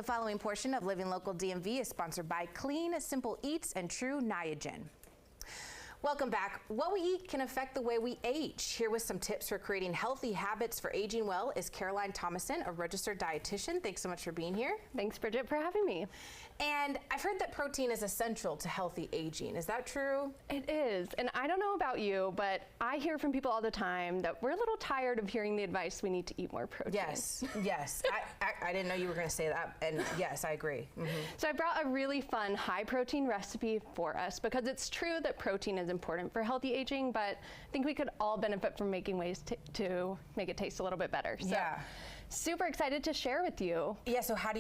The following portion of Living Local DMV is sponsored by Clean, Simple Eats and True NIAGEN. Welcome back. What we eat can affect the way we age. Here with some tips for creating healthy habits for aging well is Caroline Thomason, a registered dietitian. Thanks so much for being here. Thanks, Bridget, for having me. And I've heard that protein is essential to healthy aging. Is that true? It is. And I don't know about you, but I hear from people all the time that we're a little tired of hearing the advice we need to eat more protein. Yes, yes. I didn't know you were going to say that. And yes, I agree. So I brought a really fun high protein recipe for us because it's true that protein is important for healthy aging, but I think we could all benefit from making ways to make it taste a little bit better. So yeah. Super excited to share with you. Yeah, so how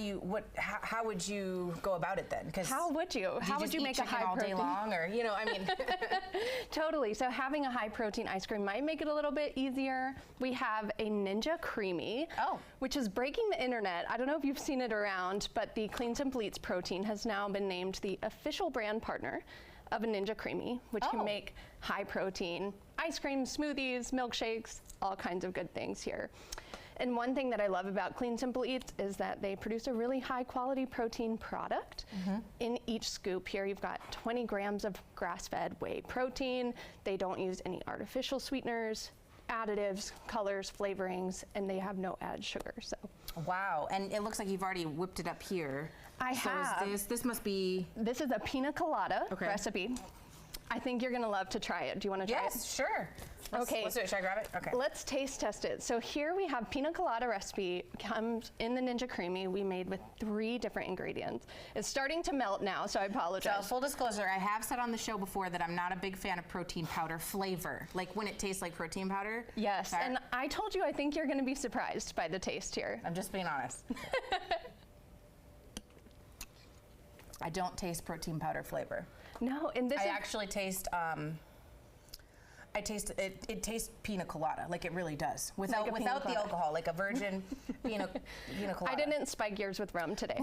would you go about it then? How would you make a high all protein day long, or I mean Totally. So having a high protein ice cream might make it a little bit easier. We have a Ninja Creamy, which is breaking the internet. I don't know if you've seen it around, but the Clean Simple Eats protein has now been named the official brand partner of a Ninja Creamy, which can make high protein ice cream, smoothies, milkshakes, all kinds of good things here. And one thing that I love about Clean Simple Eats is that they produce a really high quality protein product. In each scoop here, you've got 20 grams of grass-fed whey protein. They don't use any artificial sweeteners, additives, colors, flavorings, and they have no added sugar. So. Wow, and it looks like you've already whipped it up here. I have. This must be... This is a pina colada recipe. I think you're gonna love to try it. Do you wanna try it? Yes, sure. Let's do it. Should I grab it? Okay. Let's taste test it. So here we have pina colada recipe, comes in the Ninja Creamy. We made with 3 different ingredients. It's starting to melt now, so I apologize. So full disclosure, I have said on the show before that I'm not a big fan of protein powder flavor, like when it tastes like protein powder. Yes, and I told you I think you're gonna be surprised by the taste here. I'm just being honest. I don't taste protein powder flavor. No, and this I actually taste, it tastes pina colada, like it really does. Without the alcohol, like a virgin pina colada. I didn't spike yours with rum today.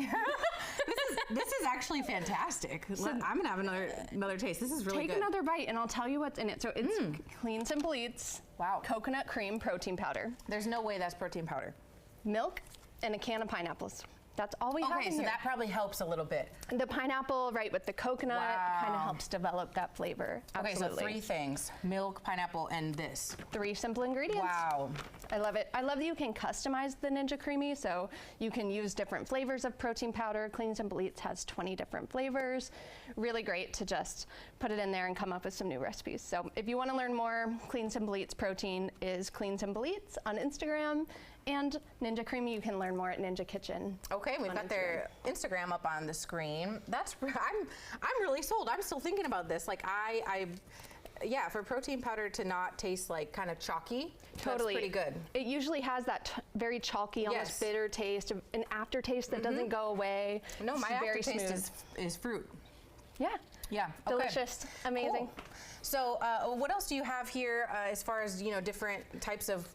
This is actually fantastic. So I'm gonna have another taste. This is really good. Take another bite and I'll tell you what's in it. So it's Clean Simple Eats coconut cream protein powder. There's no way that's protein powder. Milk and a can of pineapples. That's all we have in here. Okay, so that probably helps a little bit. The pineapple, right, with the coconut kind of helps develop that flavor. Absolutely. Okay, so 3 things: milk, pineapple, and this. 3 simple ingredients. Wow. I love it. I love that you can customize the Ninja Creamy, so you can use different flavors of protein powder. Clean Simple Eats has 20 different flavors. Really great to just put it in there and come up with some new recipes. So if you want to learn more, Clean Simple Eats protein is Clean Simple Eats on Instagram, and Ninja Creamy you can learn more at Ninja Kitchen. Okay, we've got their Instagram up on the screen. I'm really sold. I'm still thinking about this. Like yeah, for protein powder to not taste like kind of chalky, totally, that's pretty good. It usually has that very chalky, almost bitter taste, an aftertaste that doesn't go away. No, my aftertaste is fruit. Yeah. Yeah. Delicious. Okay. Amazing. Cool. So what else do you have here as far as different types of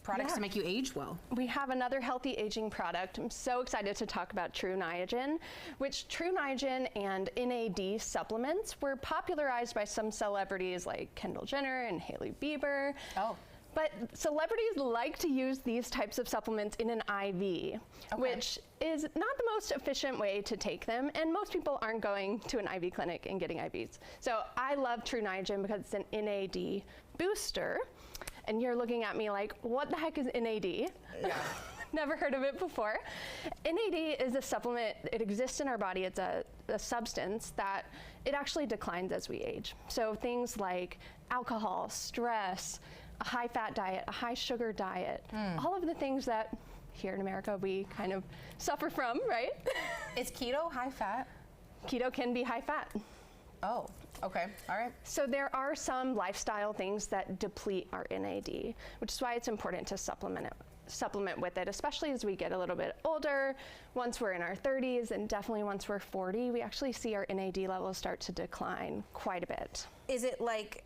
products to make you age well? We have another healthy aging product. I'm so excited to talk about True NIAGEN, which True NIAGEN and NAD supplements were popularized by some celebrities like Kendall Jenner and Hailey Bieber. But celebrities like to use these types of supplements in an IV, which is not the most efficient way to take them, and most people aren't going to an IV clinic and getting IVs. So I love True NIAGEN because it's an NAD booster. And you're looking at me like, what the heck is NAD? Yeah. Never heard of it before. NAD is a supplement. It exists in our body. It's a substance that it actually declines as we age. So things like alcohol, stress, a high-fat diet, a high-sugar diet, all of the things that here in America we kind of suffer from, right? Is keto high-fat? Keto can be high-fat. Oh, okay, all right. So there are some lifestyle things that deplete our NAD, which is why it's important to supplement with it, especially as we get a little bit older. Once we're in our 30s and definitely once we're 40, we actually see our NAD levels start to decline quite a bit. Is it like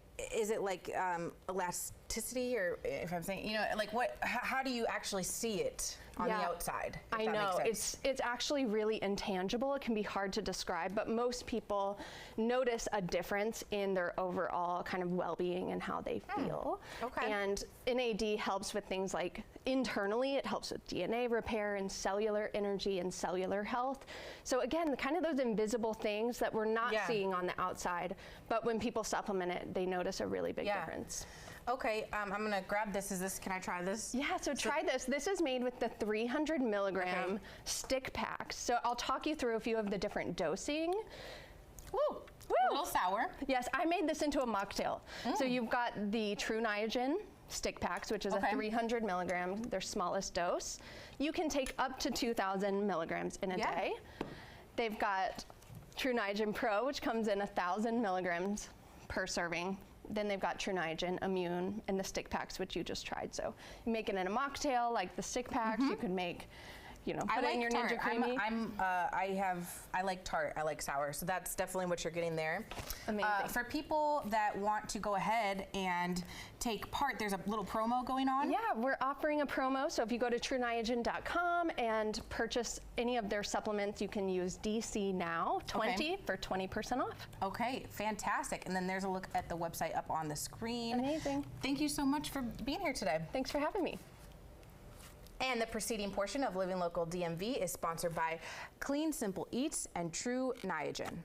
elasticity, or if I'm saying, like how do you actually see it? on the outside. If I that know, makes sense. it's actually really intangible. It can be hard to describe, but most people notice a difference in their overall kind of well-being and how they feel. Okay. And NAD helps with things like internally, it helps with DNA repair and cellular energy and cellular health. So again, kind of those invisible things that we're not seeing on the outside, but when people supplement it, they notice a really big difference. Okay, I'm gonna grab this. Can I try this? Yeah, so try this. This is made with the 300 milligram stick packs. So I'll talk you through a few of the different dosing. Woo! A little sour. Yes, I made this into a mocktail. So you've got the True NIAGEN stick packs, which is a 300 milligram, their smallest dose. You can take up to 2,000 milligrams in a day. They've got True NIAGEN Pro, which comes in 1,000 milligrams per serving. Then they've got True NIAGEN Immune and the stick packs, which you just tried. So you make it in a mocktail, like the stick packs. You can make, you know, put it in your tart. Ninja Creamy. I like tart. I like sour. So that's definitely what you're getting there. Amazing. For people that want to go ahead and take part, there's a little promo going on. Yeah, we're offering a promo. So if you go to TrueNiagen.com and purchase any of their supplements, you can use DC Now 20 for 20% off. Okay, fantastic. And then there's a look at the website up on the screen. Amazing. Thank you so much for being here today. Thanks for having me. And the preceding portion of Living Local DMV is sponsored by Clean Simple Eats and True NIAGEN.